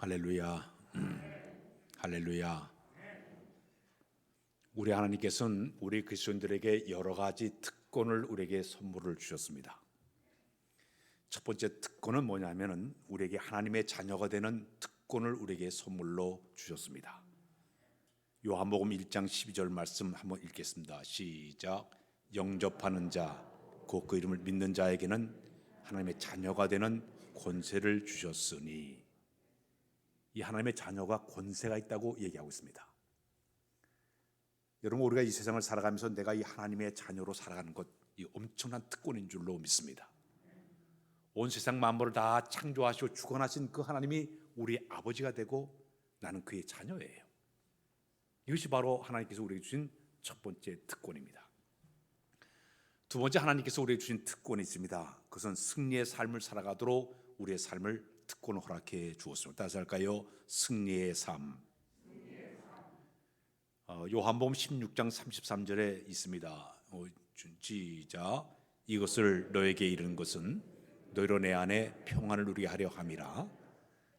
할렐루야. 할렐루야. 우리 하나님께서는 우리 그리스도인들에게 여러 가지 특권을 우리에게 선물을 주셨습니다. 첫 번째 특권은 뭐냐면은 우리에게 하나님의 자녀가 되는 특권을 우리에게 선물로 주셨습니다. 요한복음 1장 12절 말씀 한번 읽겠습니다. 시작. 영접하는 자, 곧 그 이름을 믿는 자에게는 하나님의 자녀가 되는 권세를 주셨으니, 이 하나님의 자녀가 권세가 있다고 얘기하고 있습니다. 여러분, 우리가 이 세상을 살아가면서 내가 이 하나님의 자녀로 살아가는 것, 이 엄청난 특권인 줄로 믿습니다. 온 세상 만물을 다 창조하시고 주관하신 그 하나님이 우리 아버지가 되고 나는 그의 자녀예요. 이것이 바로 하나님께서 우리에게 주신 첫 번째 특권입니다. 두 번째, 하나님께서 우리에게 주신 특권이 있습니다. 그것은 승리의 삶을 살아가도록 우리의 삶을 특권을 허락해 주었습니다. 다시 할까요? 승리의 삶. 요한복음 16장 33절에 있습니다. 시작. 이것을 너에게 이르는 것은 너희로 내 안에 평안을 누리게 하려 함이라.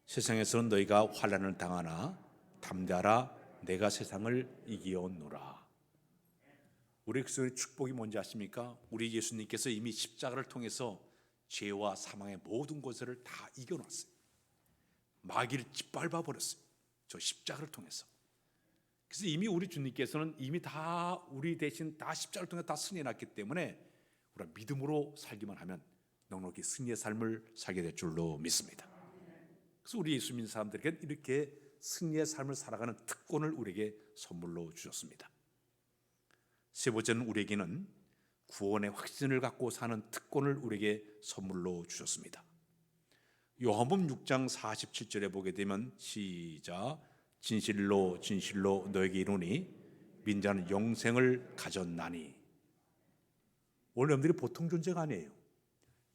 세상에서는 너희가 환난을 당하나 담대하라. 내가 세상을 이기었노라. 우리 그리스도의 축복이 뭔지 아십니까? 우리 예수님께서 이미 십자가를 통해서 죄와 사망의 모든 것을 다 이겨놨어요. 마귀를 짓밟아 버렸어요. 저 십자가를 통해서. 그래서 이미 우리 주님께서는 이미 다 우리 대신 다 십자가를 통해 다 승리해놨기 때문에 우리가 믿음으로 살기만 하면 넉넉히 승리의 삶을 살게 될 줄로 믿습니다. 그래서 우리 예수 믿는 사람들에게 이렇게 승리의 삶을 살아가는 특권을 우리에게 선물로 주셨습니다. 세 번째는 우리에게는 구원의 확신을 갖고 사는 특권을 우리에게 선물로 주셨습니다. 요한복음 6장 47절에 보게 되면 시작. 진실로 진실로 너에게 이르노니 믿는 자는 영생을 가졌나니. 오늘 여러분들이 보통 존재가 아니에요.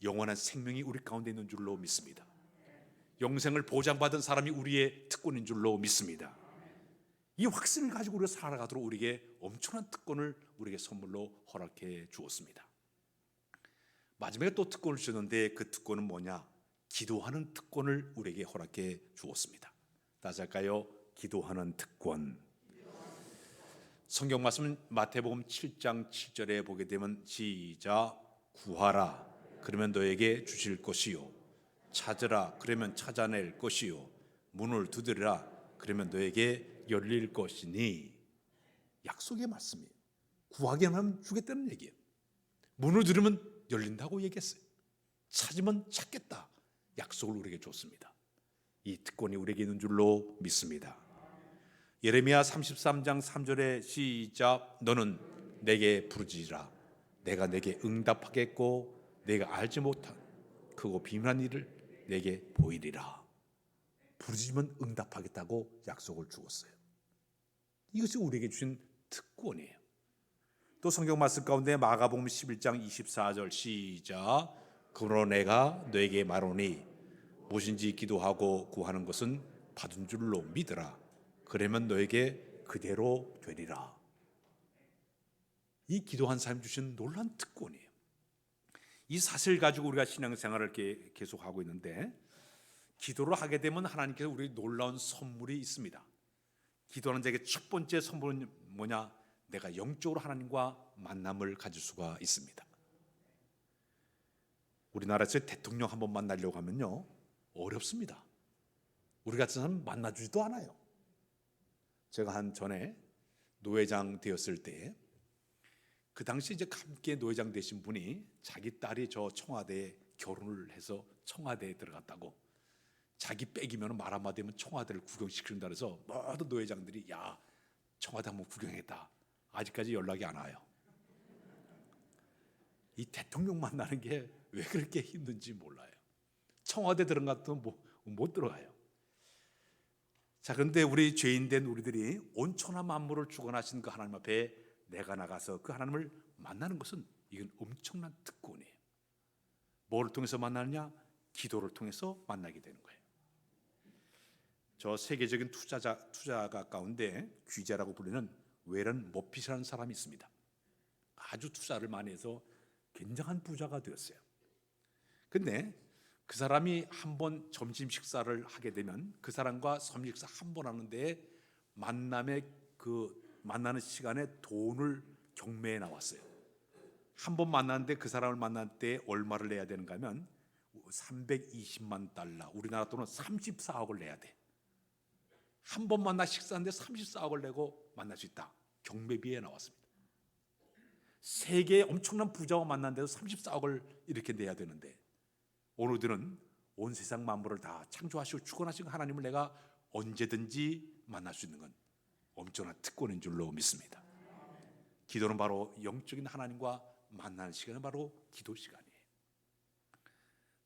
영원한 생명이 우리 가운데 있는 줄로 믿습니다. 영생을 보장받은 사람이 우리의 특권인 줄로 믿습니다. 이 확신을 가지고 우리가 살아가도록 우리에게 엄청난 특권을 우리에게 선물로 허락해 주었습니다. 마지막에 또 특권을 주셨는데 그 특권은 뭐냐? 기도하는 특권을 우리에게 허락해 주었습니다. 다시 할까요? 기도하는 특권. 성경 말씀 마태복음 7장 7절에 보게 되면 시작. 구하라 그러면 너에게 주실 것이요, 찾으라 그러면 찾아낼 것이요, 문을 두드리라 그러면 너에게 열릴 것이니. 약속의 말씀이에요. 구하기만 하면 주겠다는 얘기예요. 문을 두드리면 열린다고 얘기했어요. 찾으면 찾겠다 약속을 우리에게 줬습니다. 이 특권이 우리에게 있는 줄로 믿습니다. 예레미야 33장 3절에 시작. 너는 내게 부르짖으라 내가 내게 응답하겠고 내가 알지 못한 크고 비밀한 일을 내게 보이리라. 부르짖으면 응답하겠다고 약속을 주었어요. 이것이 우리에게 주신 특권이에요. 또 성경 말씀 가운데 마가복음 11장 24절 시작. 그러나 내가 너에게 말하노니 무엇인지 기도하고 구하는 것은 받은 줄로 믿으라. 그러면 너에게 그대로 되리라. 이 기도한 사람이 주신 놀라운 특권이에요. 이 사실을 가지고 우리가 신앙생활을 계속하고 있는데, 기도를 하게 되면 하나님께서 우리에게 놀라운 선물이 있습니다. 기도하는 자에게 첫 번째 선물은 뭐냐? 내가 영적으로 하나님과 만남을 가질 수가 있습니다. 우리나라에서 대통령 한번 만나려고 하면요 어렵습니다. 우리 같은 사람 만나주지도 않아요. 제가 한 전에 노회장 되었을 때, 그 당시 이제 함께 노회장 되신 분이 자기 딸이 저 청와대에 결혼을 해서 청와대에 들어갔다고, 자기 빽이면 말 한마디 하면 청와대를 구경시킨다 그래서 모든 노회장들이 야 청와대 한번 구경했다. 아직까지 연락이 안 와요. 이 대통령 만나는 게 왜 그렇게 힘든지 몰라요. 청와대 들어가도 못 들어가요. 자, 그런데 우리 죄인된 우리들이 온 천하 만물을 주관하신 그 하나님 앞에 내가 나가서 그 하나님을 만나는 것은 이건 엄청난 특권이에요. 뭐를 통해서 만나느냐? 기도를 통해서 만나게 되는 거예요. 저 세계적인 투자가 가운데 귀재라고 불리는 웨런 버핏이라는 사람이 있습니다. 아주 투자를 많이 해서 굉장한 부자가 되었어요. 근데 그 사람이 한 번 점심 식사를 하게 되면 그 사람과 점심 식사 한 번 하는데 만나는 시간에 돈을 경매에 나왔어요. 한 번 만났는데 그 사람을 만날 때 얼마를 내야 되는가 하면 320만 달러, 우리나라 돈은 34억을 내야 돼. 한 번 만나 식사하는데 34억을 내고 만날 수 있다. 경매비에 나왔습니다. 세계의 엄청난 부자와 만났는데도 34억을 이렇게 내야 되는데, 오늘들은 온 세상 만물을 다 창조하시고 주권하신 하나님을 내가 언제든지 만날 수 있는 건 엄청난 특권인 줄로 믿습니다. 기도는 바로 영적인 하나님과 만나는 시간은 바로 기도 시간이에요.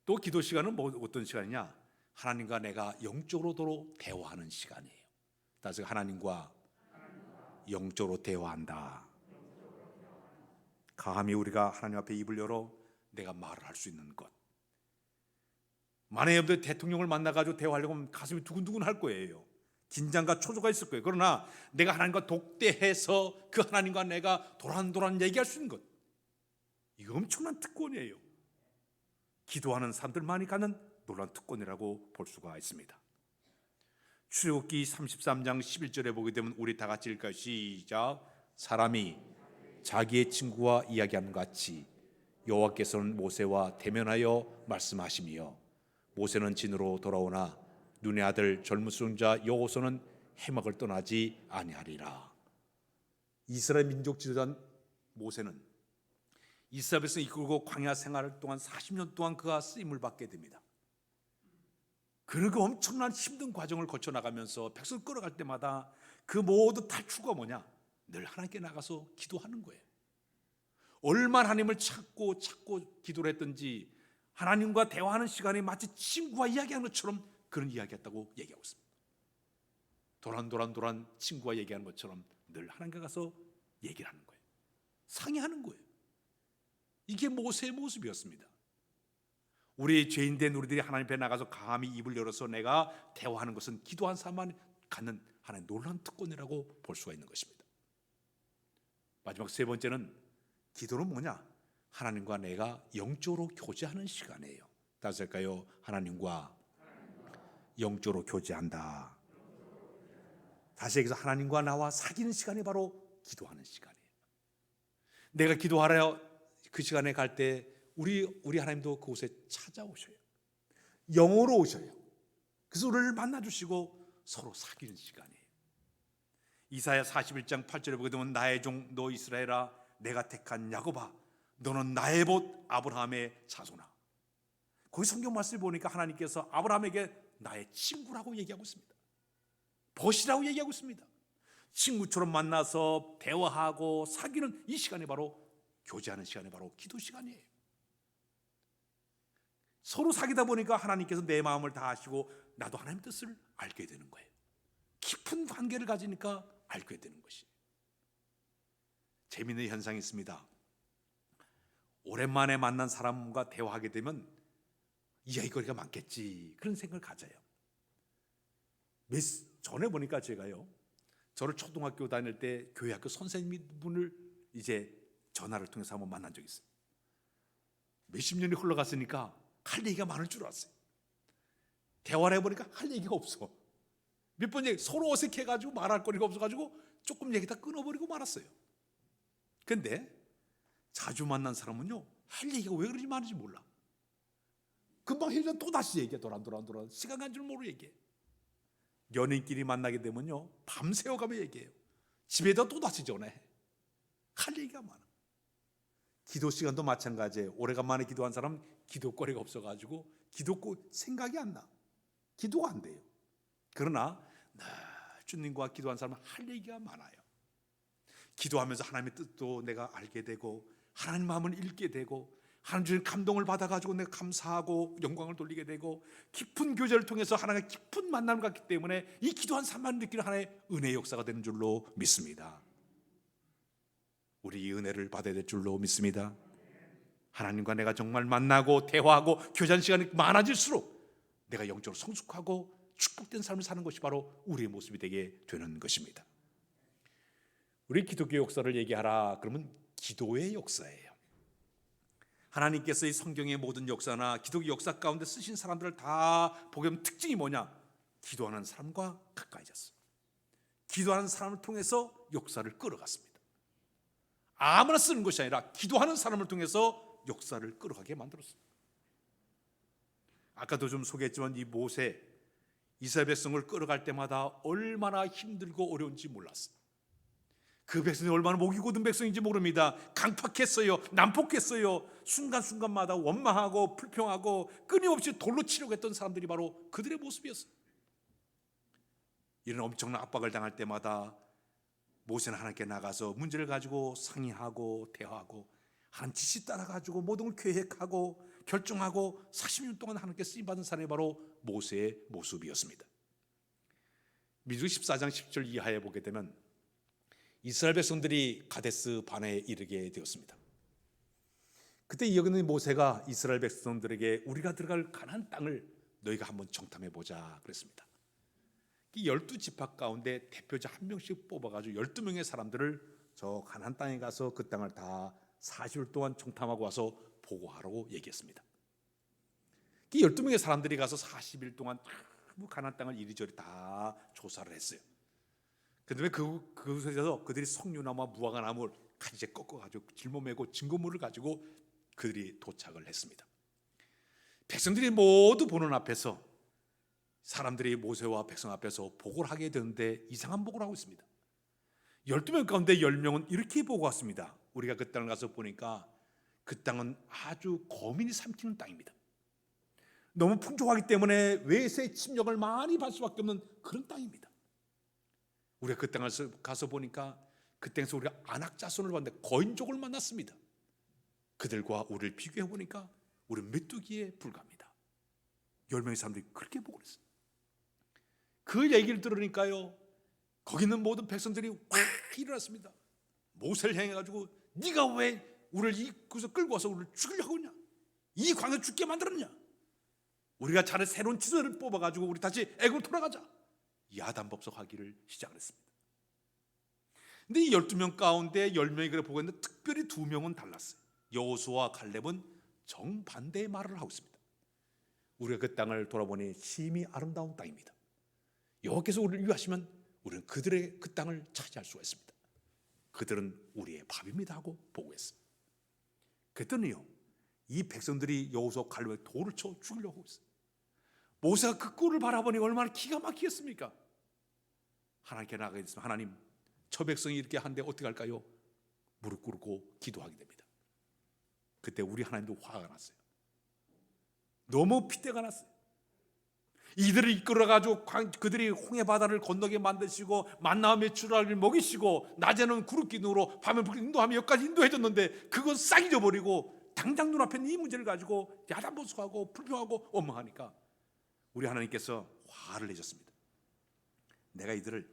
또 기도 시간은 어떤 시간이냐? 하나님과 내가 영적으로도 대화하는 시간이에요. 따라서 하나님과 영적으로 대화한다. 감히 우리가 하나님 앞에 입을 열어 내가 말을 할 수 있는 것. 만약에 여러분들 대통령을 만나가지고 대화하려고 하면 가슴이 두근두근 할 거예요. 긴장과 초조가 있을 거예요. 그러나 내가 하나님과 독대해서 그 하나님과 내가 도란도란 얘기할 수 있는 것, 이거 엄청난 특권이에요. 기도하는 사람들만이 갖는 놀라운 특권이라고 볼 수가 있습니다. 출애굽기 33장 11절에 보게 되면 우리 다 같이 읽을까요? 시작. 사람이 자기의 친구와 이야기하는 것 같이 여호와께서는 모세와 대면하여 말씀하시며 모세는 진으로 돌아오나 눈의 아들 젊은 수종자 여호수아는 해막을 떠나지 아니하리라. 이스라엘 민족 지도자 모세는 이스라엘 백성을 이끌고 광야 생활을 동안 40년 동안 그가 쓰임을 받게 됩니다. 그리고 엄청난 힘든 과정을 거쳐 나가면서 백성을 끌어갈 때마다 그 모든 탈출구가 뭐냐? 늘 하나님께 나가서 기도하는 거예요. 얼마나 하나님을 찾고 기도를 했든지 하나님과 대화하는 시간이 마치 친구와 이야기하는 것처럼 그런 이야기했다고 얘기하고 있습니다. 도란 친구와 얘기하는 것처럼 늘 하나님께 가서 얘기를 하는 거예요. 상의하는 거예요. 이게 모세의 모습이었습니다. 우리 죄인된 우리들이 하나님 앞에 나가서 감히 입을 열어서 내가 대화하는 것은 기도한 사람만 갖는 하나님의 놀라운 특권이라고 볼 수가 있는 것입니다. 마지막 세 번째는 기도는 뭐냐? 하나님과 내가 영적으로 교제하는 시간이에요. 다시 할까요? 하나님과 영적으로 교제한다. 다시 얘기해서 하나님과 나와 사귀는 시간이 바로 기도하는 시간이에요. 내가 기도하러 그 시간에 갈 때 우리 하나님도 그곳에 찾아오셔요. 영으로 오셔요. 그래서 우리를 만나주시고 서로 사귀는 시간이에요. 이사야 41장 8절에 보게 되면 나의 종 너 이스라엘아 내가 택한 야곱아 너는 나의 봇 아브라함의 자손아. 거기 성경 말씀을 보니까 하나님께서 아브라함에게 나의 친구라고 얘기하고 있습니다. 벗이라고 얘기하고 있습니다. 친구처럼 만나서 대화하고 사귀는 이 시간이 바로 교제하는 시간이 바로 기도 시간이에요. 서로 사귀다 보니까 하나님께서 내 마음을 다 아시고 나도 하나님 뜻을 알게 되는 거예요. 깊은 관계를 가지니까 알게 되는 것이. 재미있는 현상이 있습니다. 오랜만에 만난 사람과 대화하게 되면 이야기거리가 많겠지 그런 생각을 가져요. 전에 보니까 제가요, 저를 초등학교 다닐 때 교회 학교 선생님분을 이제 전화를 통해서 한번 만난 적이 있어요. 몇십 년이 흘러갔으니까 할 얘기가 많을 줄 알았어요. 대화를 해보니까 할 얘기가 없어. 몇 번 서로 어색해가지고 말할 거리가 없어가지고 조금 얘기 다 끊어버리고 말았어요. 근데 자주 만난 사람은요, 할 얘기가 왜 그렇게 많은지 몰라. 금방 헤어지면 또 다시 얘기해. 도란 시간 간 줄 모르고 얘기해. 연인끼리 만나게 되면요, 밤새워가며 얘기해요. 집에다 또 다시 전화해. 할 얘기가 많아. 기도 시간도 마찬가지예요. 오래간만에 기도한 사람은 기도거리가 없어가지고 생각이 안 나. 기도가 안 돼요. 그러나 주님과 기도한 사람은 할 얘기가 많아요. 기도하면서 하나님의 뜻도 내가 알게 되고 하나님 마음을 읽게 되고 하나님 주신 감동을 받아가지고 내가 감사하고 영광을 돌리게 되고 깊은 교제를 통해서 하나님과 깊은 만남을 갖기 때문에 이 기도한 사람만 느끼는 하나의 은혜의 역사가 되는 줄로 믿습니다. 우리 이 은혜를 받아야 될 줄로 믿습니다. 하나님과 내가 정말 만나고 대화하고 교제하는 시간이 많아질수록 내가 영적으로 성숙하고 축복된 삶을 사는 것이 바로 우리의 모습이 되게 되는 것입니다. 우리 기독교 역사를 얘기하라 그러면 기도의 역사예요. 하나님께서 이 성경의 모든 역사나 기독교 역사 가운데 쓰신 사람들을 다 보게 되면 특징이 뭐냐? 기도하는 사람과 가까이졌어. 기도하는 사람을 통해서 역사를 끌어갔습니다. 아무나 쓰는 것이 아니라 기도하는 사람을 통해서 역사를 끌어가게 만들었습니다. 아까도 좀 소개했지만 이 모세, 이스라엘 백성을 끌어갈 때마다 얼마나 힘들고 어려운지 몰랐어요. 그 백성이 얼마나 목이 곧은 백성인지 모릅니다. 강팍했어요. 난폭했어요. 순간순간마다 원망하고 불평하고 끊임없이 돌로 치려고 했던 사람들이 바로 그들의 모습이었어요. 이런 엄청난 압박을 당할 때마다 모세는 하나님께 나가서 문제를 가지고 상의하고 대화하고 하나님 지시 따라가지고 모든 걸 계획하고 결정하고 40년 동안 하나님께 쓰임받은 사람이 바로 모세의 모습이었습니다. 민수기 14장 10절 이하에 보게 되면 이스라엘 백성들이 가데스 바네에 이르게 되었습니다. 그때 여기는 모세가 이스라엘 백성들에게 우리가 들어갈 가나안 땅을 너희가 한번 정탐해 보자 그랬습니다. 12지파 가운데 대표자 한 명씩 뽑아가지고 12명의 사람들을 저 가나안 땅에 가서 그 땅을 다 40일 동안 정탐하고 와서 보고하라고 얘기했습니다. 12명의 사람들이 가서 40일 동안 가나안 땅을 이리저리 다 조사를 했어요. 그다음에 그곳에서 그들이 석류나무와 무화과나무를 가지에 꺾어가지고 짊어매고 증거물을 가지고 그들이 도착을 했습니다. 백성들이 모두 보는 앞에서 사람들이 모세와 백성 앞에서 보고를 하게 되는데 이상한 보고를 하고 있습니다. 12명 가운데 10명은 이렇게 보고 왔습니다. 우리가 그 땅을 가서 보니까 그 땅은 아주 거민이 삼키는 땅입니다. 너무 풍족하기 때문에 외세의 침략을 많이 받을 수밖에 없는 그런 땅입니다. 우리가 그 땅을 가서 보니까 그 땅에서 우리가 안악자손을 봤는데 거인족을 만났습니다. 그들과 우리를 비교해 보니까 우리는 메뚜기에 불과합니다. 10명의 사람들이 그렇게 보고 그랬어요. 그 얘기를 들으니까요, 거기 있는 모든 백성들이 확 일어났습니다. 모세를 향해 가지고 네가 왜 우리를 이곳에 끌고 와서 우리를 죽이려고 하냐? 이 광야에 죽게 만들었냐? 우리가 차라리 새로운 지도를 뽑아가지고 우리 다시 애굽으로 돌아가자. 야단법석하기를 시작했습니다. 근데 이 12명 가운데 10명이 그래 보고 있는데 특별히 2명은 달랐어요. 여호수아와 칼렙은 정반대의 말을 하고 있습니다. 우리가 그 땅을 돌아보니 심히 아름다운 땅입니다. 여호와께서 우리를 위하시면 우리는 그들의 그 땅을 차지할 수가 있습니다. 그들은 우리의 밥입니다 하고 보고했어요. 그랬더니요, 이 백성들이 여호수아 칼렙에 돌을 쳐 죽이려고 했어요. 모세가 그 꼴을 바라보니 얼마나 기가 막히겠습니까? 하나님께 나가게 됐으면 하나님, 저 백성이 이렇게 한데 어떻게 할까요? 무릎 꿇고 기도하게 됩니다. 그때 우리 하나님도 화가 났어요. 너무 핏대가 났어요. 이들을 이끌어가지고 그들이 홍해 바다를 건너게 만드시고 만나와 메추라기를 먹이시고 낮에는 구름 기둥으로 밤에 불 인도하며 여기까지 인도해줬는데 그건 싹 잊어버리고 당장 눈앞에 있는 이 문제를 가지고 야단보수하고 불평하고 원망하니까 우리 하나님께서 화를 내셨습니다. 내가 이들을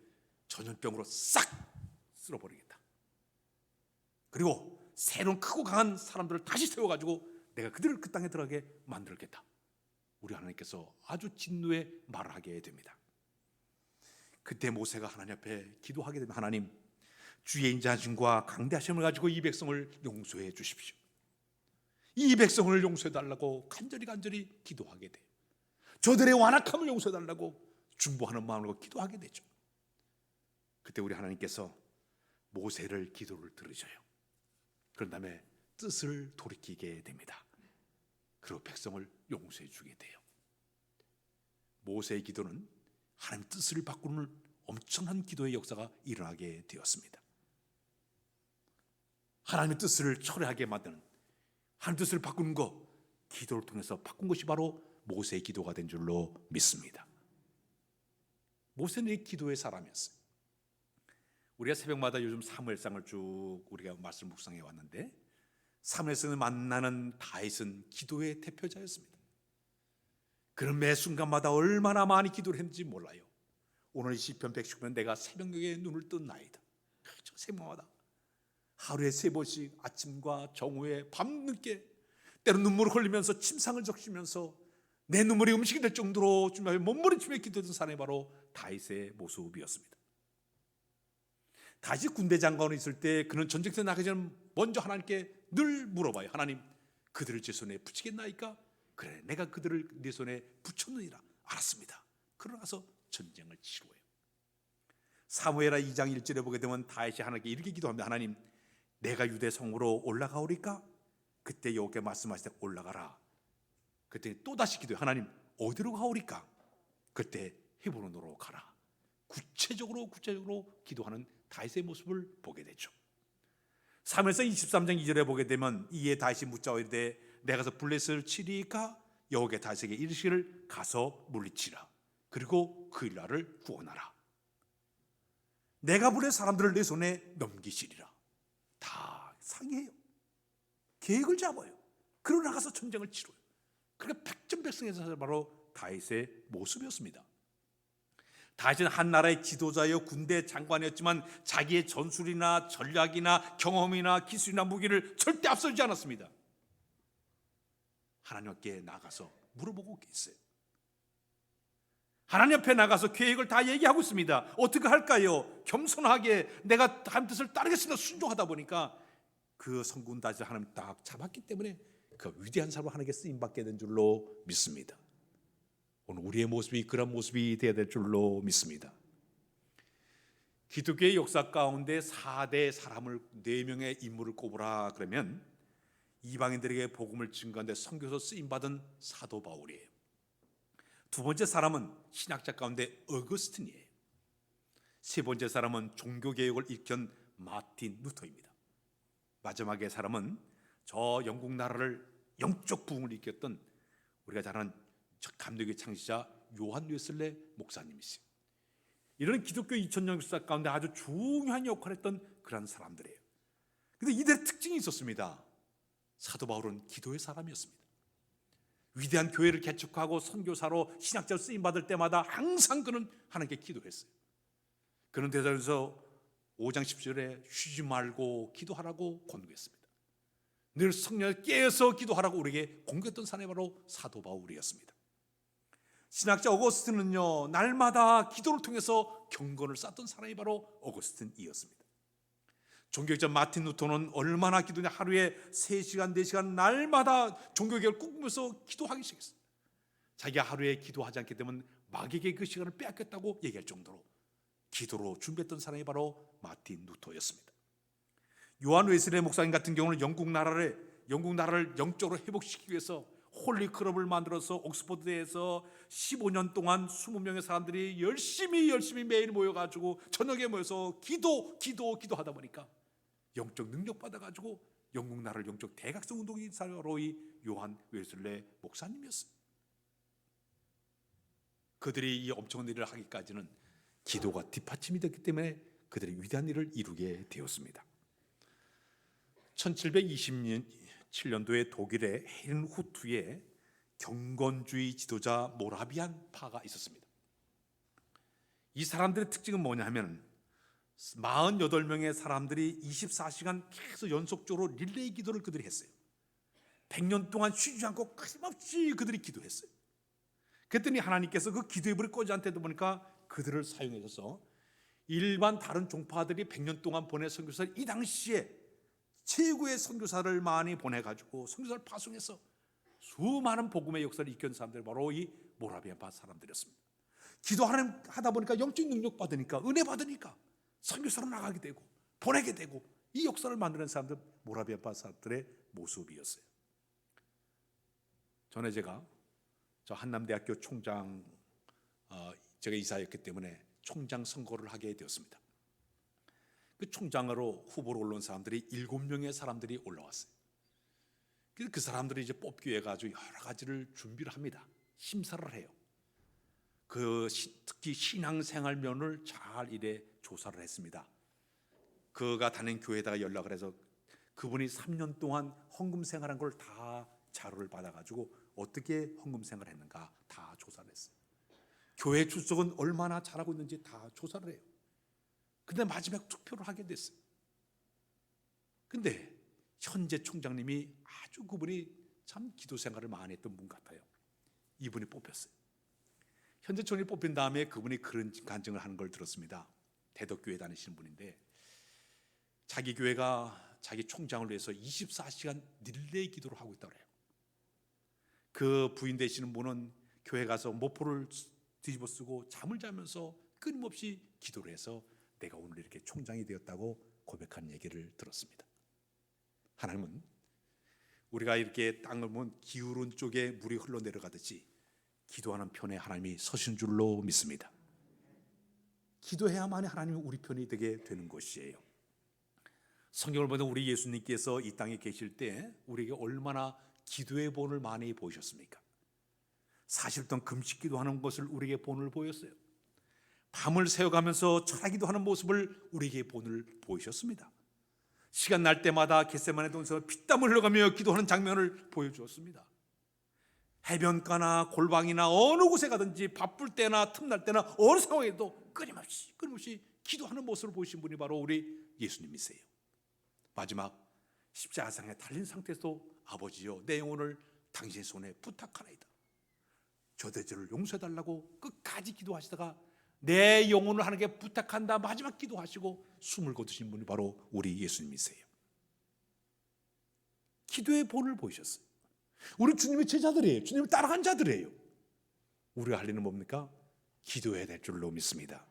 전염병으로 싹 쓸어버리겠다. 그리고 새로운 크고 강한 사람들을 다시 세워가지고 내가 그들을 그 땅에 들어가게 만들겠다. 우리 하나님께서 아주 진노의 말을 하게 됩니다. 그때 모세가 하나님 앞에 기도하게 되면 하나님, 주의 인자하심과 강대하심을 가지고 이 백성을 용서해 주십시오. 이 백성을 용서해달라고 간절히 기도하게 돼요. 저들의 완악함을 용서해달라고 중보하는 마음으로 기도하게 되죠. 그때 우리 하나님께서 모세를 기도를 들으셔요. 그런 다음에 뜻을 돌이키게 됩니다. 그리고 백성을 용서해 주게 돼요. 모세의 기도는 하나님 뜻을 바꾸는 엄청난 기도의 역사가 일어나게 되었습니다. 하나님의 뜻을 철회하게 만드는, 하나님 뜻을 바꾸는 것, 기도를 통해서 바꾼 것이 바로 모세의 기도가 된 줄로 믿습니다. 모세는 이 기도의 사람이었어요. 우리가 새벽마다 요즘 사무엘상을 쭉 우리가 말씀 묵상해 왔는데 사무엘상을 만나는 다윗은 기도의 대표자였습니다. 그런 매 순간마다 얼마나 많이 기도를 했는지 몰라요. 오늘 시편 119편 내가 새벽녘에 눈을 뜬 나이다. 그렇죠. 새벽마다 하루에 3번씩 아침과 정오에 밤늦게 때로 눈물을 흘리면서 침상을 적시면서 내 눈물이 음식이 될 정도로 주님의 몸부림치며 기도했던 사람이 바로 다윗의 모습이었습니다. 다윗이 군대 장관으로 있을 때 그는 전쟁터에 나가기 전에 먼저 하나님께 늘 물어봐요. 하나님, 그들을 제 손에 붙이겠나이까? 그래, 내가 그들을 내 손에 붙였느니라. 알았습니다. 그러고 나서 전쟁을 치루어요. 사무엘하 2장 1절에 보게 되면 다윗이 하나님께 이렇게 기도합니다. 하나님, 내가 유대 성으로 올라가오리까? 그때 여호와께서 말씀하시되 올라가라. 그때 또다시 기도해. 하나님, 어디로 가오리까? 그때 헤브론으로 가라. 구체적으로 기도하는 다윗의 모습을 보게 되죠. 사무엘상 23장 2절에 보게 되면 이에 다윗이 묻자 이르되 내가 가서 블레셋을 치리까? 여호와께서 다윗에게 이르시기를 가서 물리치라. 그리고 그 나라를 구원하라. 내가 보낸 사람들을 내 손에 넘기시리라. 다 상의해요. 계획을 잡아요. 그러고 나가서 전쟁을 치러요. 그러니까 백전백승에서 바로 다윗의 모습이었습니다. 다윗은 한 나라의 지도자여 군대 장관이었지만 자기의 전술이나 전략이나 경험이나 기술이나 무기를 절대 앞서지 않았습니다. 하나님 앞에 나가서 물어보고 있어요. 하나님 앞에 나가서 계획을 다 얘기하고 있습니다. 어떻게 할까요? 겸손하게 내가 하나님 뜻을 따르겠습니다. 순종하다 보니까 그 성군 다윗을 하나님 딱 잡았기 때문에 그 위대한 사람으로 하나님께 쓰임받게 된 줄로 믿습니다. 오늘 우리의 모습이 그런 모습이 되어야 될 줄로 믿습니다. 기독교의 역사 가운데 4대 사람을 4명의 인물을 꼽으라 그러면 이방인들에게 복음을 증거하는 데 선교서 쓰임받은 사도 바울이에요. 두 번째 사람은 신학자 가운데 어거스틴이에요. 세 번째 사람은 종교개혁을 일으킨 마틴 루터입니다. 마지막의 사람은 저 영국 나라를 영적 부흥을 일으켰던 우리가 잘 아는 감독의 창시자 요한 웨슬레 목사님이시죠. 이런 기독교 2000년 역사 가운데 아주 중요한 역할을 했던 그런 사람들이에요. 그런데 이들의 특징이 있었습니다. 사도 바울은 기도의 사람이었습니다. 위대한 교회를 개척하고 선교사로 신학자로 쓰임받을 때마다 항상 그는 하나님께 기도했어요. 그런 대사에서 5장 10절에 쉬지 말고 기도하라고 권고했습니다. 늘 성령을 깨어서 기도하라고 우리에게 공격했던 사람이 바로 사도 바울이었습니다. 신학자 어거스틴은요, 날마다 기도를 통해서 경건을 쌓던 사람이 바로 어거스틴이었습니다. 종교학자 마틴 루터는 얼마나 기도냐, 하루에 3시간 4시간 날마다 종교개혁을 꿈꾸면서 기도하기 시작했어요. 자기가 하루에 기도하지 않게 되면 마귀에게 그 시간을 빼앗겼다고 얘기할 정도로 기도로 준비했던 사람이 바로 마틴 루터였습니다. 요한 웨슬레 목사님 같은 경우는 영국 나라를 영적으로 회복시키기 위해서 홀리클럽을 만들어서 옥스퍼드대에서 15년 동안 20명의 사람들이 열심히 매일 모여가지고 저녁에 모여서 기도하다 보니까 영적 능력 받아가지고 영국 나라를 영적 대각성 운동이 바로 이 요한 웨슬레 목사님이었어요. 그들이 이 엄청난 일을 하기까지는 기도가 뒷받침이 됐기 때문에 그들이 위대한 일을 이루게 되었습니다. 1727년도에 독일의 헤른후트에 경건주의 지도자 모라비안 파가 있었습니다. 이 사람들의 특징은 뭐냐 하면 48명의 사람들이 24시간 계속 연속적으로 릴레이 기도를 그들이 했어요. 100년 동안 쉬지 않고 끊임없이 그들이 기도했어요. 그랬더니 하나님께서 그 기도의 불이 꺼지지 않다 보니까 그들을 사용해서 일반 다른 종파들이 100년 동안 보낸 선교사를 이 당시에 최고의 선교사를 많이 보내가지고 선교사를 파송해서 수많은 복음의 역사를 이끈 사람들이 바로 이 모라비안파 사람들이었습니다. 기도하다 보니까 영적 능력 받으니까, 은혜 받으니까 선교사로 나가게 되고 보내게 되고 이 역사를 만드는 사람들, 모라비안파 사람들의 모습이었어요. 전에 제가 저 한남대학교 총장 제가 이사였기 때문에 총장 선거를 하게 되었습니다. 그 총장으로 후보로 올라온 사람들이 7명의 사람들이 올라왔어요. 그 사람들이 이제 뽑기 위해 가지고 여러 가지를 준비를 합니다. 심사를 해요. 특히 신앙생활 면을 잘 이래 조사를 했습니다. 그가 다닌 교회에다가 연락을 해서 그분이 3년 동안 헌금 생활한 걸 다 자료를 받아가지고 어떻게 헌금 생활을 했는가 다 조사를 했어요. 교회 출석은 얼마나 잘하고 있는지 다 조사를 해요. 근데 마지막 투표를 하게 됐어요. 근데 현재 총장님이 아주 그분이 참 기도 생활을 많이 했던 분 같아요. 이분이 뽑혔어요. 현재 총장이 뽑힌 다음에 그분이 그런 간증을 하는 걸 들었습니다. 대덕교회 다니시는 분인데 자기 교회가 자기 총장을 위해서 24시간 릴레이 기도를 하고 있다고 해요. 그 부인 되시는 분은 교회 가서 모포를 뒤집어 쓰고 잠을 자면서 끊임없이 기도를 해서 내가 오늘 이렇게 총장이 되었다고 고백한 얘기를 들었습니다. 하나님은 우리가 이렇게 땅을 보면 기울은 쪽에 물이 흘러내려가듯이 기도하는 편에 하나님이 서신 줄로 믿습니다. 기도해야만이 하나님이 우리 편이 되게 되는 것이에요. 성경을 보면 우리 예수님께서 이 땅에 계실 때 우리에게 얼마나 기도의 본을 많이 보이셨습니까? 40일 동안 금식 기도하는 것을 우리에게 본을 보였어요. 밤을 새워가면서 철야기도하는 모습을 우리에게 본을 보이셨습니다. 시간 날 때마다 겟세마네 동에서 피땀을 흘려가며 기도하는 장면을 보여주었습니다. 해변가나 골방이나 어느 곳에 가든지 바쁠 때나 틈날 때나 어느 상황에도 끊임없이 기도하는 모습을 보이신 분이 바로 우리 예수님이세요. 마지막 십자가상에 달린 상태에서도 아버지여 내 영혼을 당신의 손에 부탁하나이다. 저 대죄를 용서해달라고 끝까지 기도하시다가 내 영혼을 하나님께 부탁한다 마지막 기도하시고 숨을 거두신 분이 바로 우리 예수님이세요. 기도의 본을 보이셨어요. 우리 주님의 제자들이에요. 주님을 따라간 자들이에요. 우리가 할 일은 뭡니까? 기도해야 될 줄로 믿습니다.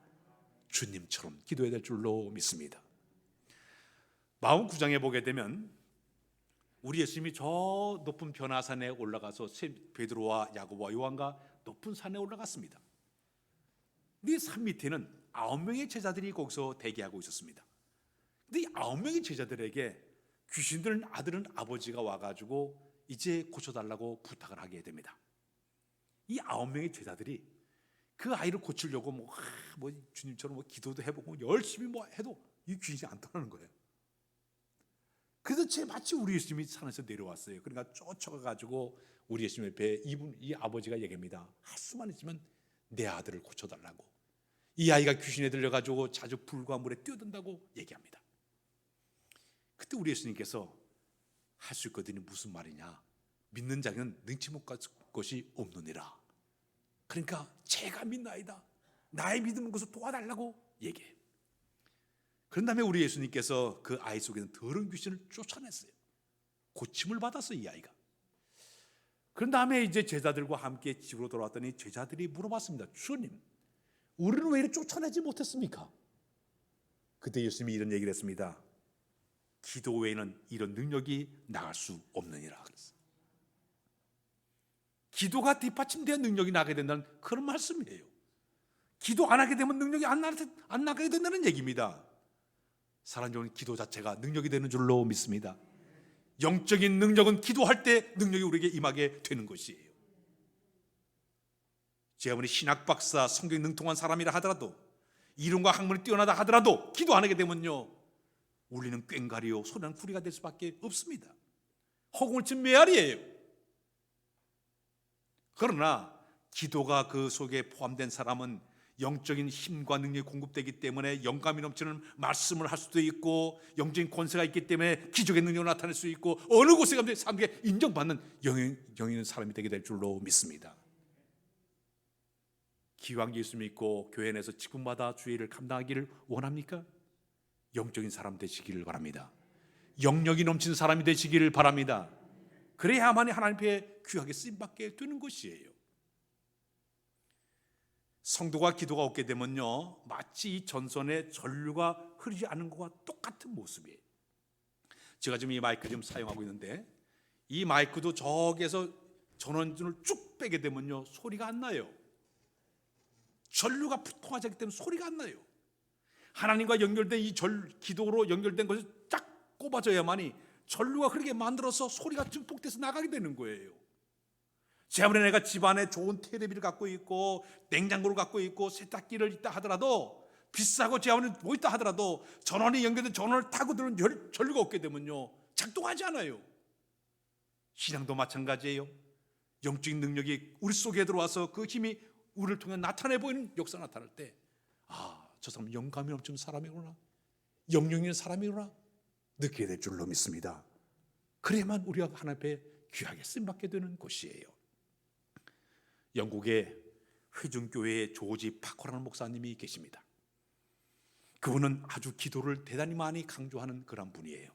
주님처럼 기도해야 될 줄로 믿습니다. 마음 9장에 보게 되면 우리 예수님이 저 높은 변화산에 올라가서 베드로와 야고보와 요한과 높은 산에 올라갔습니다. 이 산 밑에는 9명의 제자들이 거기서 대기하고 있었습니다. 근데 이 9명의 제자들에게 귀신 들은 아들은 아버지가 와가지고 이제 고쳐달라고 부탁을 하게 됩니다. 이 9명의 제자들이 그 아이를 고치려고 뭐 주님처럼 기도도 해보고 열심히 해도 이 귀신이 안 떠나는 거예요. 그래서 마치 우리 예수님이 산에서 내려왔어요. 그러니까 쫓아가가지고 우리 예수님 옆에 이 아버지가 얘기합니다. 할 수만 있으면 내 아들을 고쳐달라고. 이 아이가 귀신에 들려가지고 자주 불과 물에 뛰어든다고 얘기합니다. 그때 우리 예수님께서 할 수 있거든요. 무슨 말이냐? 믿는 자는 능치 못할 것이 없느니라. 그러니까 제가 믿나이다. 나의 믿음은 것을 도와달라고 얘기해요. 그런 다음에 우리 예수님께서 그 아이 속에 있는 더러운 귀신을 쫓아냈어요. 고침을 받았어요, 이 아이가. 그런 다음에 이제 제자들과 함께 집으로 돌아왔더니 제자들이 물어봤습니다. 주님, 우리는 왜 이렇게 쫓아내지 못했습니까? 그때 예수님이 이런 얘기를 했습니다. 기도 외에는 이런 능력이 나갈 수 없느니라 그랬어요. 기도가 뒷받침돼야 능력이 나게 된다는 그런 말씀이에요. 기도 안 하게 되면 능력이 안 나게 된다는 얘기입니다. 사랑하는 기도 자체가 능력이 되는 줄로 믿습니다. 영적인 능력은 기도할 때 능력이 우리에게 임하게 되는 것이에요. 제 아무리 신학 박사, 성경 능통한 사람이라 하더라도, 이론과 학문이 뛰어나다 하더라도 기도 안 하게 되면요, 울리는 꽹과리요 소리나는 구리가 될 수밖에 없습니다. 허공을 친 메아리예요. 그러나 기도가 그 속에 포함된 사람은 영적인 힘과 능력이 공급되기 때문에 영감이 넘치는 말씀을 할 수도 있고, 영적인 권세가 있기 때문에 기적의 능력을 나타낼 수 있고, 어느 곳에 가면 사람에게 인정받는 영이 있는 사람이 되게 될 줄로 믿습니다. 기왕 예수 믿고 교회 내에서 직분마다 주의 일을 감당하기를 원합니까? 영적인 사람 되시기를 바랍니다. 영력이 넘치는 사람이 되시기를 바랍니다. 그래야만이 하나님 앞에 귀하게 쓰임받게 되는 것이에요. 성도가 기도가 없게 되면요, 마치 이 전선에 전류가 흐르지 않는 것과 똑같은 모습이에요. 제가 지금 이 마이크 좀 사용하고 있는데, 이 마이크도 저기에서 전원줄을 쭉 빼게 되면요, 소리가 안 나요. 전류가 통하지 않기 때문에 소리가 안 나요. 하나님과 연결된 이 기도로 연결된 것이 쫙 꼽아져야만이 전류가 흐르게 만들어서 소리가 증폭돼서 나가게 되는 거예요. 아무리 내가 집안에 좋은 테레비를 갖고 있고 냉장고를 갖고 있고 세탁기를 있다 하더라도, 비싸고 아무리 뭐 있다 하더라도 전원이 연결된 전원을 타고 들어오는 전류가 없게 되면요, 작동하지 않아요. 신앙도 마찬가지예요. 영적인 능력이 우리 속에 들어와서 그 힘이 우리를 통해 나타내 보이는 역사가 나타날 때, 저 사람 영감이 넘치는 사람이구나, 영령이 있는 사람이구나 느끼게 될 줄로 믿습니다. 그래야만 우리가 하나님 앞에 귀하게 쓰임받게 되는 것이에요. 영국의 회중교회의 조지 파커라는 목사님이 계십니다. 그분은 아주 기도를 대단히 많이 강조하는 그런 분이에요.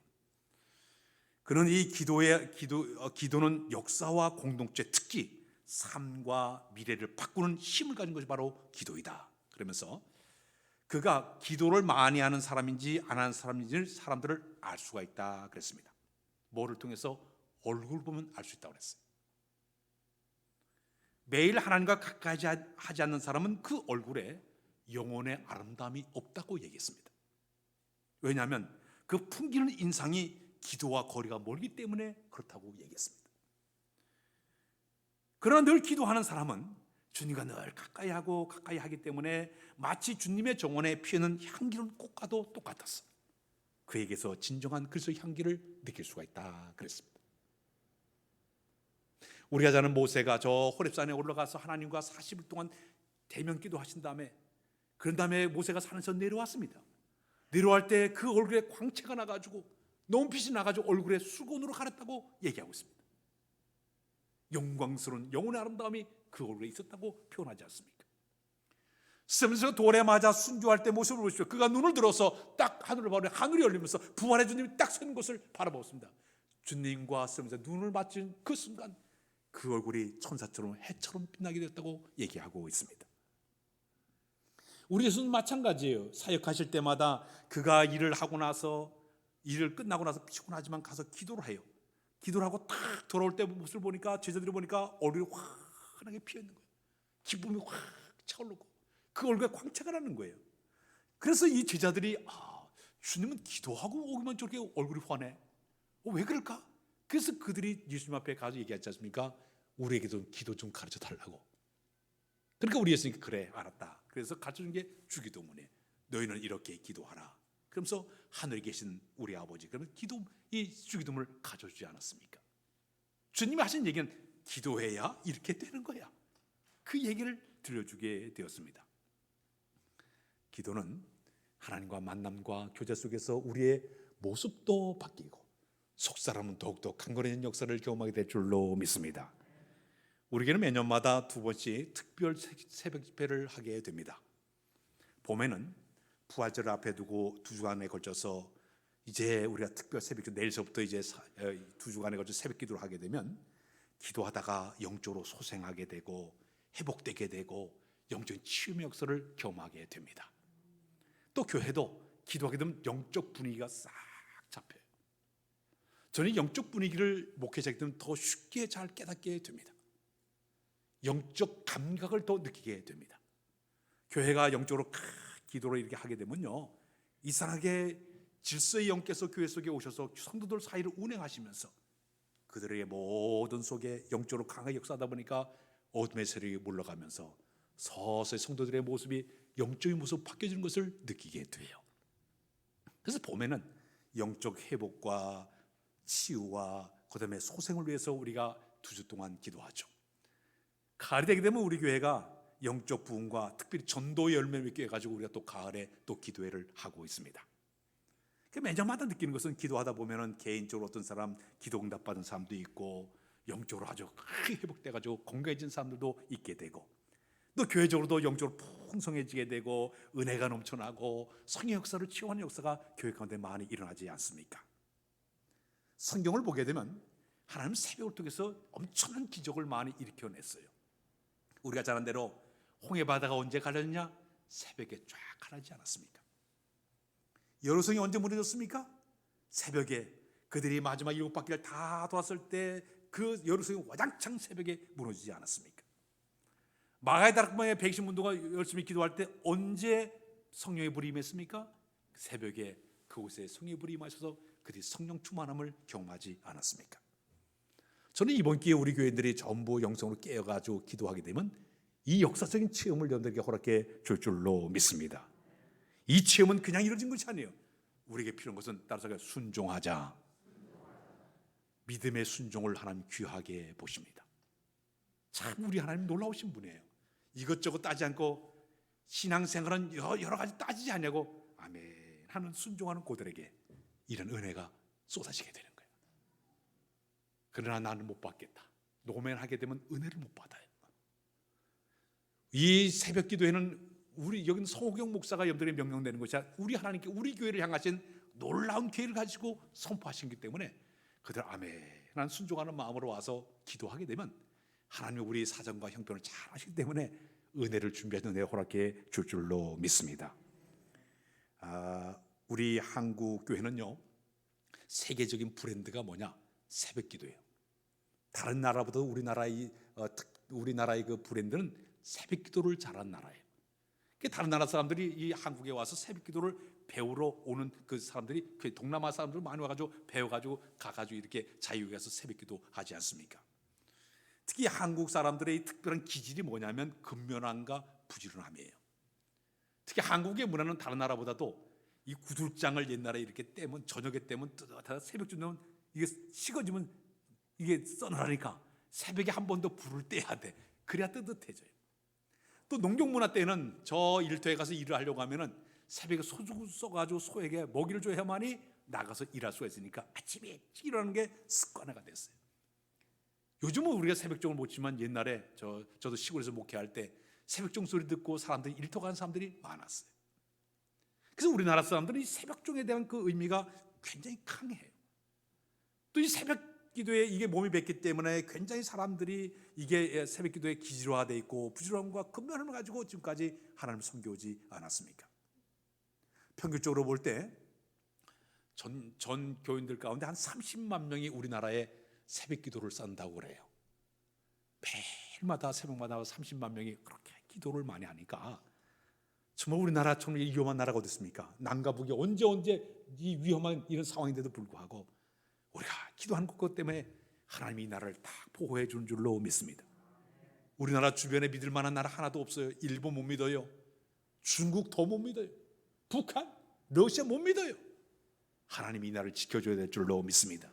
그는 이 기도는 역사와 공동체, 특히 삶과 미래를 바꾸는 힘을 가진 것이 바로 기도이다. 그러면서 그가 기도를 많이 하는 사람인지 안 하는 사람인지 사람들을 알 수가 있다 그랬습니다. 뭐를 통해서? 얼굴 보면 알 수 있다고 그랬어요. 매일 하나님과 가까이 하지 않는 사람은 그 얼굴에 영혼의 아름다움이 없다고 얘기했습니다. 왜냐하면 그 풍기는 인상이 기도와 거리가 멀기 때문에 그렇다고 얘기했습니다. 그러나 늘 기도하는 사람은 주님과 늘 가까이 하기 때문에 마치 주님의 정원에 피는 향기로운 꽃과도 똑같았어. 그에게서 진정한 그리스도의 향기를 느낄 수가 있다 그랬습니다. 우리가 잘 아는 모세가 저 호렙산에 올라가서 하나님과 40일 동안 대면 기도하신 다음에, 그런 다음에 모세가 산에서 내려왔습니다. 내려갈 때 그 얼굴에 광채가 나가지고 눈빛이 나가지고 얼굴에 수건으로 가렸다고 얘기하고 있습니다. 영광스러운 영혼의 아름다움이 그 얼굴에 있었다고 표현하지 않습니까? 스므서 돌에 맞아 순교할 때 모습을 보십시오. 그가 눈을 들어서 딱 하늘을 바라보니 하늘이 열리면서 부활의 주님이 딱 서는 것을 바라보았습니다. 주님과 스므서 눈을 맞춘 그 순간 그 얼굴이 천사처럼 해처럼 빛나게 됐다고 얘기하고 있습니다. 우리 예수는 마찬가지예요. 사역하실 때마다 그가 일을 끝나고 나서 피곤하지만 가서 기도를 해요. 기도를 하고 딱 돌아올 때 모습을 보니까, 제자들이 보니까 얼굴이 환하게 피어있는 거예요. 기쁨이 확 차오르고 그 얼굴에 광채가 나는 거예요. 그래서 이 제자들이 주님은 기도하고 오기만 저렇게 얼굴이 환해. 왜 그럴까? 그래서 그들이 예수님 앞에 가서 얘기하지 않습니까? 우리에게도 기도 좀 가르쳐 달라고. 그러니까 우리 예수님이 그래 알았다. 그래서 가르쳐준 게 주기도문이에요. 너희는 이렇게 기도하라. 그러면서 하늘에 계신 우리 아버지, 그러면 이 주기도문을 가져주지 않았습니까? 주님이 하신 얘기는 기도해야 이렇게 되는 거야. 그 얘기를 들려주게 되었습니다. 기도는 하나님과 만남과 교제 속에서 우리의 모습도 바뀌고 속사람은 더욱더 강건해진 역사를 경험하게 될 줄로 믿습니다. 우리에게는 매년마다 2번씩 특별 새벽 집회를 하게 됩니다. 봄에는 부활절을 앞에 두고 2주간에 걸쳐서 이제 우리가 특별 새벽, 내일서부터 이제 2주간에 걸쳐 새벽 기도를 하게 되면 기도하다가 영적으로 소생하게 되고 회복되게 되고 영적인 치유의 역사를 경험하게 됩니다. 또 교회도 기도하게 되면 영적 분위기가 싹 잡혀요. 저는 영적 분위기를 목회자이기 때문에 더 쉽게 잘 깨닫게 됩니다. 영적 감각을 더 느끼게 됩니다. 교회가 영적으로 기도를 이렇게 하게 되면요, 이상하게 질서의 영께서 교회 속에 오셔서 성도들 사이를 운행하시면서 그들의 모든 속에 영적으로 강하게 역사하다 보니까 어둠의 세력이 물러가면서 서서히 성도들의 모습이 영적인 모습으로 바뀌어지는 것을 느끼게 돼요. 그래서 봄에는 영적 회복과 치유와 그다음에 소생을 위해서 우리가 2주 동안 기도하죠. 가을이 되게 되면 우리 교회가 영적 부흥과 특별히 전도의 열매를 맺게 해가지고 우리가 또 가을에 또 기도회를 하고 있습니다. 매년마다 느끼는 것은 기도하다 보면은 개인적으로 어떤 사람 기도 응답 받은 사람도 있고 영적으로 아주 크게 회복돼가지고 건강해진 사람들도 있게 되고 또 교회적으로도 영적으로 풍성해지게 되고 은혜가 넘쳐나고 성의 역사를 치유하는 역사가 교회 가운데 많이 일어나지 않습니까? 성경을 보게 되면 하나님은 새벽을 통해서 엄청난 기적을 많이 일으켜냈어요. 우리가 잘 아는 대로 홍해바다가 언제 갈라졌냐? 새벽에 쫙 갈라지지 않았습니까? 여로성이 언제 무너졌습니까? 새벽에 그들이 마지막 7바퀴를 다 돌았을 때 그 여로성이 와장창 새벽에 무너지지 않았습니까? 마가의 다락방에 120문도가 열심히 기도할 때 언제 성령의 불이 임했습니까? 새벽에 그곳에 성령의 불이 임하셔서 그들이 성령 충만함을 경험하지 않았습니까? 저는 이번 기회에 우리 교인들이 전부 영성으로 깨어가지고 기도하게 되면 이 역사적인 체험을 여러분들에게 허락해 줄 줄로 믿습니다. 이 체험은 그냥 이루어진 것이 아니에요. 우리에게 필요한 것은 따라서 순종하자. 믿음의 순종을 하나님 귀하게 보십니다. 참 우리 하나님 놀라우신 분이에요. 이것저것 따지 않고 신앙생활은 여러 가지 따지지 않냐고 아멘 하는 순종하는 고들에게 이런 은혜가 쏟아지게 되는 거예요. 그러나 나는 못 받겠다. 노면하게 되면 은혜를 못 받아요. 이 새벽 기도에는 우리 여기는 성호경 목사가 여러분들의 명령되는 것이 우리 하나님께 우리 교회를 향하신 놀라운 계획을 가지고 선포하신 기 때문에 그들 아멘한 순종하는 마음으로 와서 기도하게 되면 하나님이 우리 사정과 형편을 잘 아시기 때문에 은혜를 준비해서 은혜 허락해 줄 줄로 믿습니다. 우리 한국 교회는요, 세계적인 브랜드가 뭐냐? 새벽기도예요. 다른 나라보다 우리나라의 그 브랜드는 새벽기도를 잘하는 나라예요. 다른 나라 사람들이 이 한국에 와서 새벽기도를 배우러 오는 그 사람들이, 그 동남아 사람들 많이 와가지고 배워가지고 가가지고 이렇게 자유에 가서 새벽기도 하지 않습니까? 특히 한국 사람들의 특별한 기질이 뭐냐면 근면함과 부지런함이에요. 특히 한국의 문화는 다른 나라보다도 이 구들장을 옛날에 이렇게 떼면, 저녁에 떼면 뜨뜻하다, 새벽 주면 이게 식어지면 이게 써늘하니까 새벽에 한 번 더 불을 떼야 돼. 그래야 뜨뜻해져요. 또 농경 문화 때는 저 일터에 가서 일을 하려고 하면은 새벽에 소 써가지고 소에게 먹이를 줘야만이 나가서 일할 수가 있으니까 아침에 일찍 일어나는 게 습관화가 됐어요. 요즘은 우리가 새벽종을 못 치면 옛날에 저도 시골에서 목회할 때 새벽종 소리 듣고 사람들이 일터 가는 사람들이 많았어요. 그래서 우리나라 사람들은 이 새벽종에 대한 그 의미가 굉장히 강해요. 또 이 새벽 기도에 이게 몸이 뱄기 때문에 굉장히 사람들이 이게 새벽 기도에 기질화되어 있고 부지런함과 근면함을 가지고 지금까지 하나님을 섬겨오지 않았습니까? 평균적으로 볼 때 전 교인들 가운데 한 30만 명이 우리나라에 새벽 기도를 쌓는다고 그래요. 매일마다 새벽마다 30만 명이 그렇게 기도를 많이 하니까 정말 우리나라 정말 위험한 나라가 어디 있습니까? 남과 북이 언제 이 위험한 이런 상황인데도 불구하고 우리가 기도하는 것 때문에 하나님이 이 나라를 다 보호해 준 줄로 믿습니다. 우리나라 주변에 믿을 만한 나라 하나도 없어요. 일본 못 믿어요. 중국 더 못 믿어요. 북한, 러시아 못 믿어요. 하나님이 이 나라를 지켜줘야 될 줄로 믿습니다.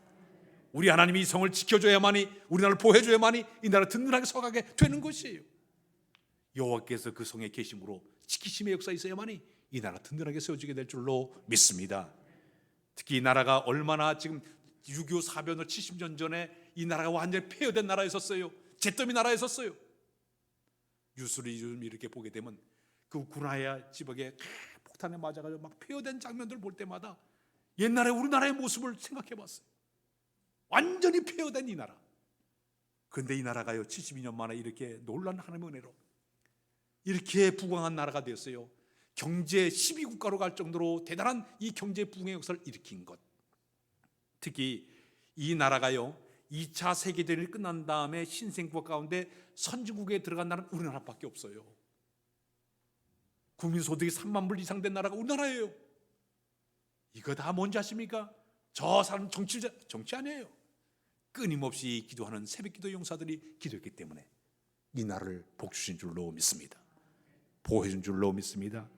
우리 하나님이 이 성을 지켜줘야만이, 우리나라를 보호해줘야만이 이 나라 든든하게 서가게 되는 것이에요. 여호와께서 그 성에 계심으로 지키심의 역사에 있어야만이 이 나라 든든하게 세워지게 될 줄로 믿습니다. 특히 이 나라가 얼마나 지금 6.25 사변을 70년 전에 이 나라가 완전히 폐허된 나라였었어요. 잿더미 나라였었어요. 뉴스를 요즘 이렇게 보게 되면 그 구나야 지역에 폭탄에 맞아가지고 막 폐허된 장면들을 볼 때마다 옛날에 우리나라의 모습을 생각해 봤어요. 완전히 폐허된 이 나라. 그런데 이 나라가요 72년 만에 이렇게 놀라운 하나님의 은혜로 이렇게 부강한 나라가 되었어요. 경제 12국가로 갈 정도로 대단한 이 경제 부흥의 역사를 일으킨 것. 특히 이 나라가요 2차 세계대전이 끝난 다음에 신생국 가운데 선진국에 들어간 나라는 우리나라밖에 없어요. 국민소득이 3만 불 이상 된 나라가 우리나라예요. 이거 다 뭔지 아십니까? 저 사람 정치 아니에요. 끊임없이 기도하는 새벽기도 용사들이 기도했기 때문에 이 나라를 복주신 줄로 믿습니다. 보호해 준 줄로 믿습니다.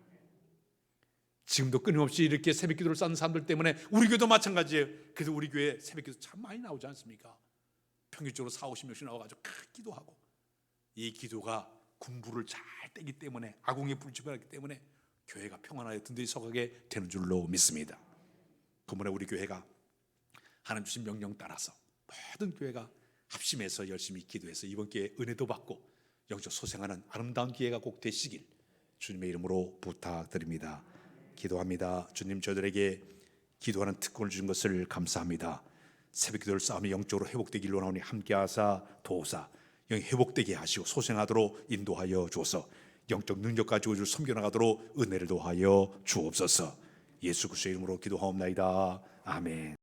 지금도 끊임없이 이렇게 새벽기도를 쌓는 사람들 때문에 우리 교회도 마찬가지예요. 그래서 우리 교회 새벽기도 참 많이 나오지 않습니까? 평균적으로 40-50명씩 나와가지고 기도하고, 이 기도가 군부를 잘 떼기 때문에, 아궁이에 불집어하기 때문에 교회가 평안하게 든든히 서가게 되는 줄로 믿습니다. 그러므로 우리 교회가 하나님 주신 명령 따라서 모든 교회가 합심해서 열심히 기도해서 이번 기회에 은혜도 받고 영적 소생하는 아름다운 기회가 꼭 되시길 주님의 이름으로 부탁드립니다. 기도합니다. 주님, 저들에게 기도하는 특권을 주신 것을 감사합니다. 새벽 기도를 싸움이 영적으로 회복되기를 원하오니 함께하사 도우사 영 회복되게 하시고 소생하도록 인도하여 주옵소서. 영적 능력 가지고 주를 섬겨나가도록 은혜를 도하여 주옵소서. 예수 그리스도의 이름으로 기도하옵나이다. 아멘.